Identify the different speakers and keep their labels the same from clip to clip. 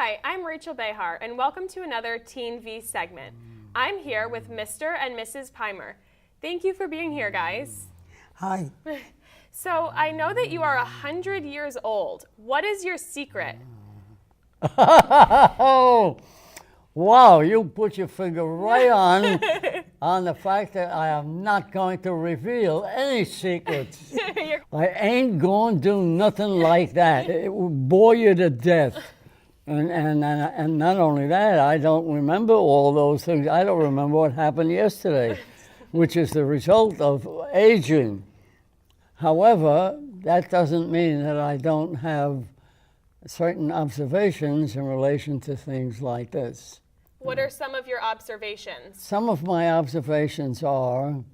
Speaker 1: Hi, I'm Rachel Behar, and welcome to another Teen V segment. I'm here with Mr. and Mrs. Peimer. Thank you for being here, guys.
Speaker 2: Hi.
Speaker 1: So, I know that you are 100 years old. What is your secret?
Speaker 2: Oh, wow, you put your finger right on the fact that I am not going to reveal any secrets. I ain't going to do nothing like that. It will bore you to death. And not only that, I don't remember all those things. I don't remember what happened yesterday, which is the result of aging. However, that doesn't mean that I don't have certain observations in relation to things like this.
Speaker 1: What are some of your observations?
Speaker 2: Some of my observations are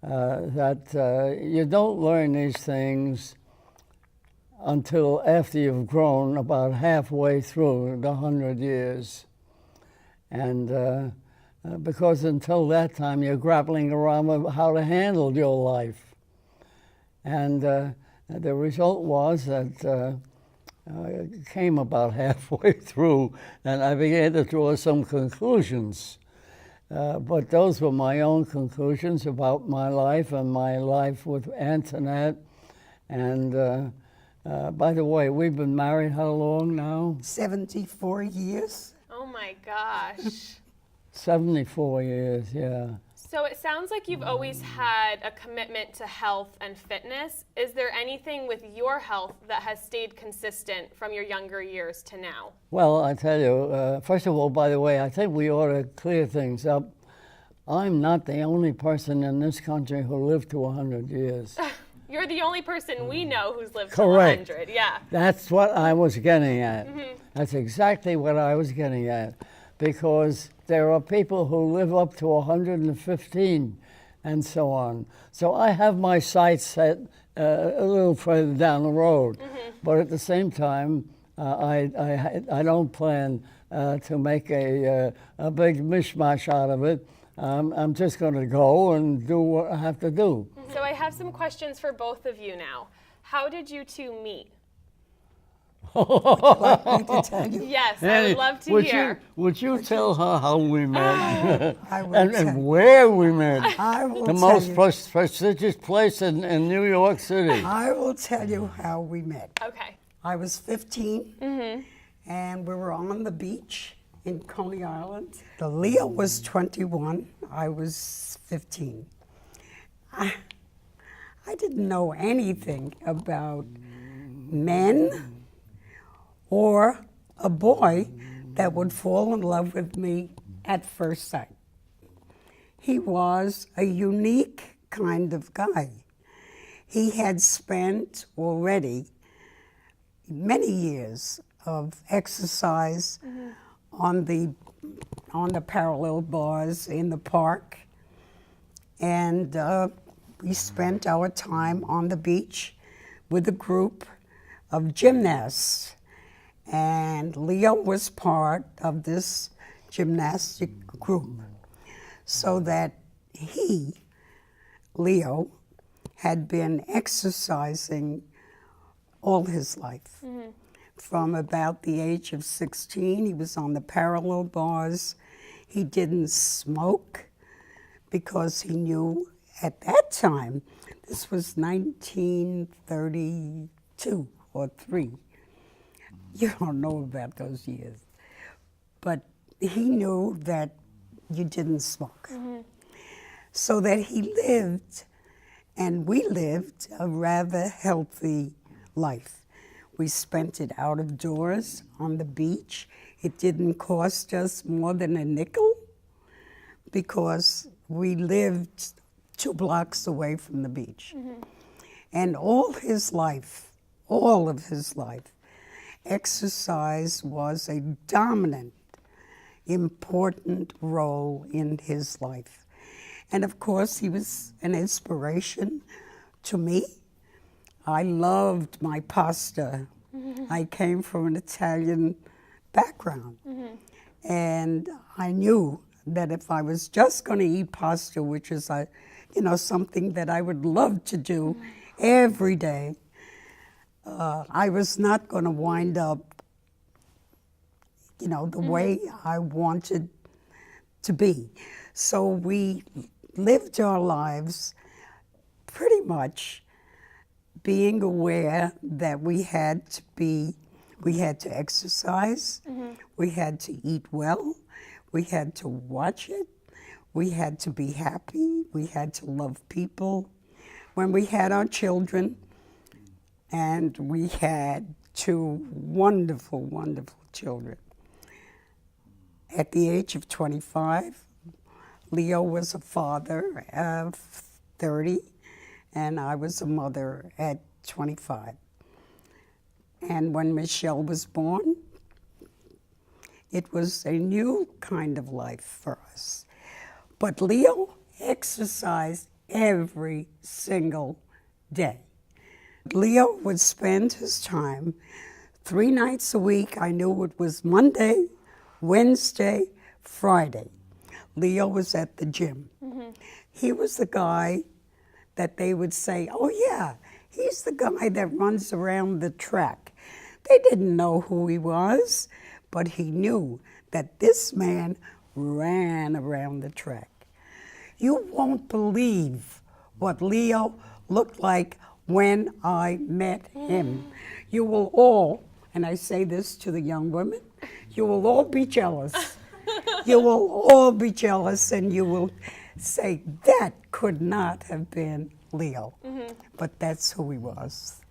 Speaker 2: that you don't learn these things until after you've grown about halfway through the 100 years. And because until that time, you're grappling around with how to handle your life. And the result was that I came about halfway through, and I began to draw some conclusions. But those were my own conclusions about my life and my life with Antoinette. And by the way, we've been married how long now?
Speaker 3: 74 years.
Speaker 1: Oh my gosh.
Speaker 2: 74 years, yeah.
Speaker 1: So it sounds like you've always had a commitment to health and fitness. Is there anything with your health that has stayed consistent from your younger years to now?
Speaker 2: Well, I tell you, first of all, by the way, I think we ought to clear things up. I'm not the only person in this country who lived to 100 years.
Speaker 1: You're the only person we know who's lived
Speaker 2: Correct.
Speaker 1: to 100, yeah.
Speaker 2: That's what I was getting at.
Speaker 1: Mm-hmm.
Speaker 2: That's exactly what I was getting at. Because there are people who live up to 115 and so on. So I have my sights set a little further down the road. Mm-hmm. But at the same time, I don't plan to make a big mishmash out of it. I'm just going to go and do what I have to do.
Speaker 1: So I have some questions for both of you now. How did you two meet?
Speaker 3: Would you like me to tell you?
Speaker 1: Yes, I would love to hear.
Speaker 2: Would you tell her how we met?
Speaker 3: I will
Speaker 2: and where we met?
Speaker 3: I will
Speaker 2: The
Speaker 3: tell
Speaker 2: most
Speaker 3: you.
Speaker 2: prestigious place in New York City.
Speaker 3: I will tell you how we met.
Speaker 1: Okay.
Speaker 3: I was 15, and we were on the beach in Coney Island. The Leo was 21. I was 15. I didn't know anything about men or a boy that would fall in love with me at first sight. He was a unique kind of guy. He had spent already many years of exercise on the parallel bars in the park, and we spent our time on the beach with a group of gymnasts. And Leo was part of this gymnastic group, so that Leo, had been exercising all his life. Mm-hmm. From about the age of 16, he was on the parallel bars. He didn't smoke because he knew at that time, this was 1932 or 3. You don't know about those years. But he knew that you didn't smoke. Mm-hmm. So that he lived, and we lived, a rather healthy life. We spent it out of doors on the beach. It didn't cost us more than a nickel because we lived 2 blocks away from the beach. Mm-hmm. And all of his life, exercise was a dominant, important role in his life. And of course, he was an inspiration to me. I loved my pasta. Mm-hmm. I came from an Italian background. Mm-hmm. And I knew that if I was just going to eat pasta, which is something that I would love to do every day, I was not going to wind up the way I wanted to be. So we lived our lives pretty much being aware that we had to exercise, we had to eat well, we had to watch it, we had to be happy, we had to love people. When we had our children, and we had 2 wonderful, wonderful children. At the age of 25, Leo was a father of 30, and I was a mother at 25. And when Michelle was born, it was a new kind of life for us. But Leo exercised every single day. Leo would spend his time 3 nights a week. I knew it was Monday, Wednesday, Friday. Leo was at the gym. He was the guy that they would say, oh yeah, he's the guy that runs around the track. They didn't know who he was, but he knew that this man ran around the track. You won't believe what Leo looked like when I met him. You will all, and I say this to the young women, you will all be jealous. You will all be jealous, and you will say, that could not have been Leo. But that's who he was.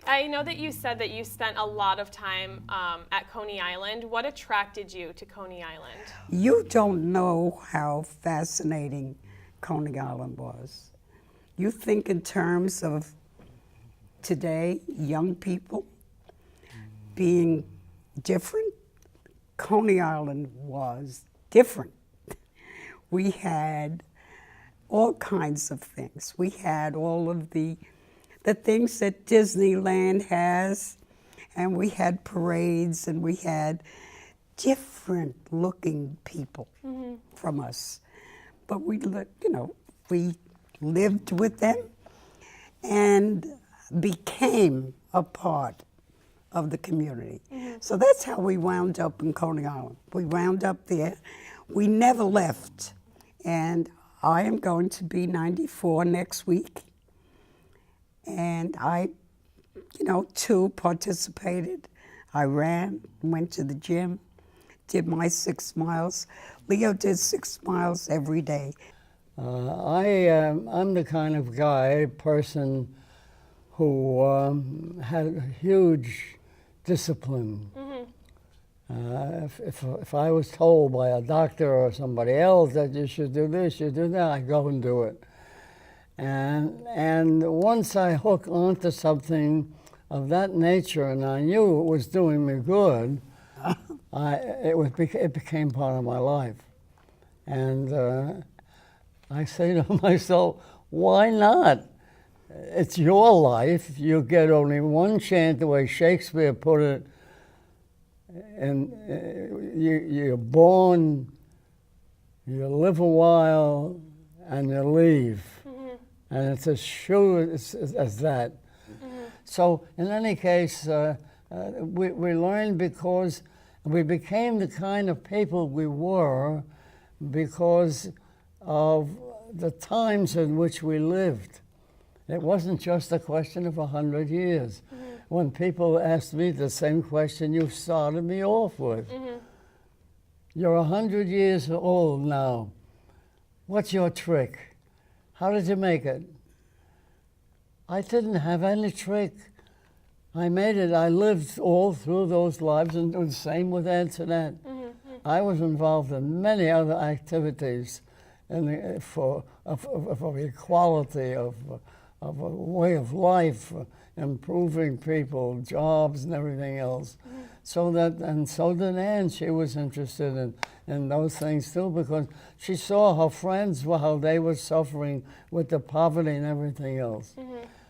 Speaker 1: I know that you said that you spent a lot of time at Coney Island. What attracted you to Coney Island?
Speaker 3: You don't know how fascinating Coney Island was. You think in terms of today, young people being different. Coney Island was different. We had all kinds of things. We had all of the things that Disneyland has, and we had parades, and we had different looking people from us. But we lived with them and became a part of the community. So that's how we wound up in Coney Island. We wound up there. We never left. And I am going to be 94 next week. And I, too, participated. I ran, went to the gym, did my 6 miles. Leo did 6 miles every day.
Speaker 2: I'm the kind of person who had a huge discipline. If I was told by a doctor or somebody else that you should do this, you do that, I go and do it. And once I hook onto something of that nature, and I knew it was doing me good, it became part of my life. And I say to myself, why not? It's your life. You get only one chance, the way Shakespeare put it. And you're born, you live a while, and you leave. And it's as sure as that. So in any case, we learned because we became the kind of people we were because of the times in which we lived. It wasn't just a question of 100 years. When people asked me the same question you started me off with. You're 100 years old now. What's your trick? How did you make it? I didn't have any trick. I made it. I lived all through those lives, and the same with Antoinette. I was involved in many other activities for equality of a way of life, improving people, jobs, and everything else. So did Anne. She was interested in those things too, because she saw her friends, how they were suffering with the poverty and everything else.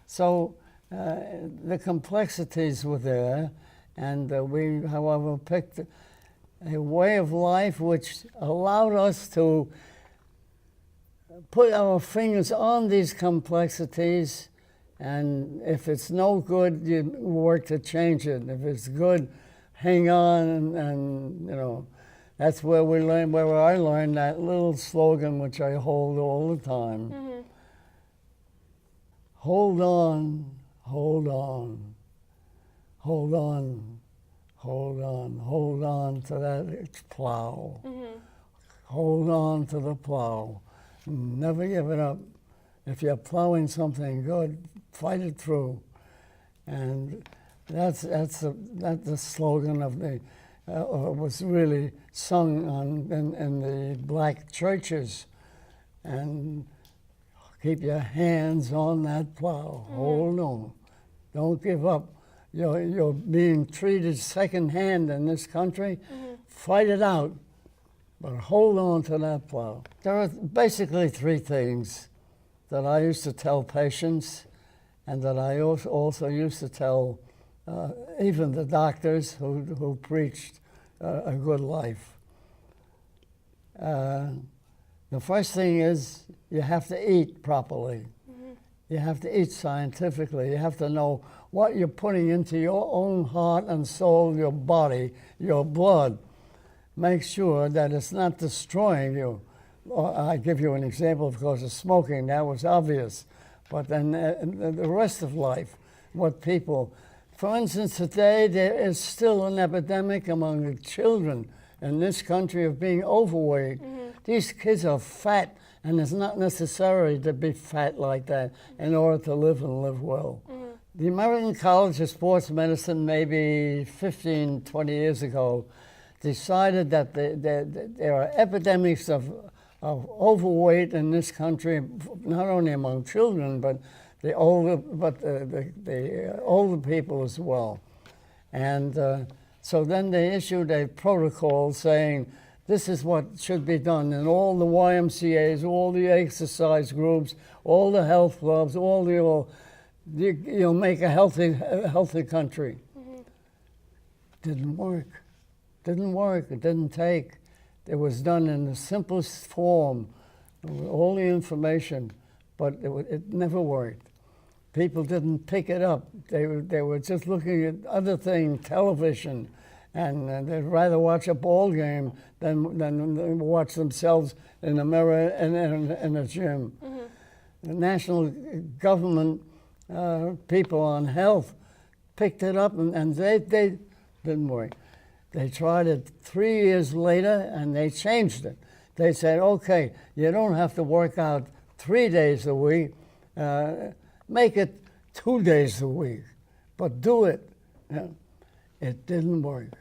Speaker 2: So the complexities were there, and we, however, picked a way of life which allowed us to put our fingers on these complexities, and if it's no good, you work to change it. If it's good, hang on, and you know, that's where we learned, where I learned that little slogan which I hold all the time.
Speaker 1: Mm-hmm.
Speaker 2: Hold on, hold on, hold on, hold on, hold on to that plow.
Speaker 1: Mm-hmm.
Speaker 2: Hold on to the plow. Never give it up. If you're plowing something good, fight it through. And that's the slogan of the was really sung in the black churches. And keep your hands on that plow.
Speaker 1: Mm-hmm.
Speaker 2: Hold on. Don't give up. You're being treated secondhand in this country.
Speaker 1: Mm-hmm.
Speaker 2: Fight it out. But hold on to that plow. There are basically three things that I used to tell patients, and that I also used to tell even the doctors who preached a good life. The first thing is you have to eat properly.
Speaker 1: Mm-hmm.
Speaker 2: You have to eat scientifically. You have to know what you're putting into your own heart and soul, your body, your blood. Make sure that it's not destroying you. I give you an example, of course, of smoking. That was obvious. But then the rest of life, what people... For instance, today there is still an epidemic among the children in this country of being overweight.
Speaker 1: Mm-hmm.
Speaker 2: These kids are fat, and it's not necessary to be fat like that in order to live and live well.
Speaker 1: Mm-hmm.
Speaker 2: The American College of Sports Medicine, maybe 15, 20 years ago, decided that there are epidemics of overweight in this country, not only among children, but the older people as well. And so then they issued a protocol saying this is what should be done in all the YMCAs, all the exercise groups, all the health clubs, you'll make a healthy country.
Speaker 1: Mm-hmm.
Speaker 2: Didn't work. Didn't work. It didn't take. It was done in the simplest form, with all the information, but it never worked. People didn't pick it up. They were just looking at other things, television, and they'd rather watch a ball game than watch themselves in a mirror in a gym.
Speaker 1: Mm-hmm.
Speaker 2: The national government people on health picked it up, and they didn't work. They tried it 3 years later, and they changed it. They said, okay, you don't have to work out 3 days a week. Make it 2 days a week, but do it. It didn't work.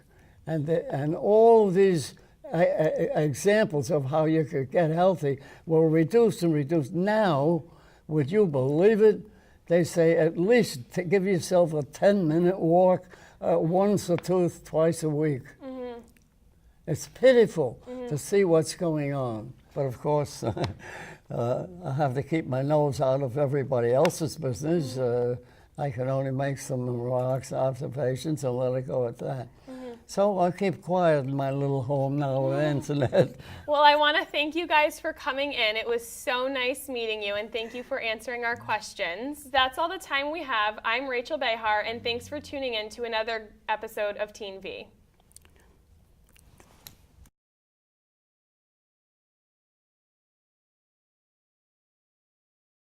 Speaker 2: And all these examples of how you could get healthy were reduced and reduced. Now, would you believe it? They say at least to give yourself a 10-minute walk once or twice a week.
Speaker 1: Mm-hmm.
Speaker 2: It's pitiful
Speaker 1: Mm-hmm.
Speaker 2: to see what's going on. But of course, I have to keep my nose out of everybody else's business. I can only make some remarks, observations, and let it go at that.
Speaker 1: Mm-hmm.
Speaker 2: So I'll keep quiet in my little home now with Antoinette.
Speaker 1: Well, I want to thank you guys for coming in. It was so nice meeting you, and thank you for answering our questions. That's all the time we have. I'm Rachel Behar, and thanks for tuning in to another episode of Teen V.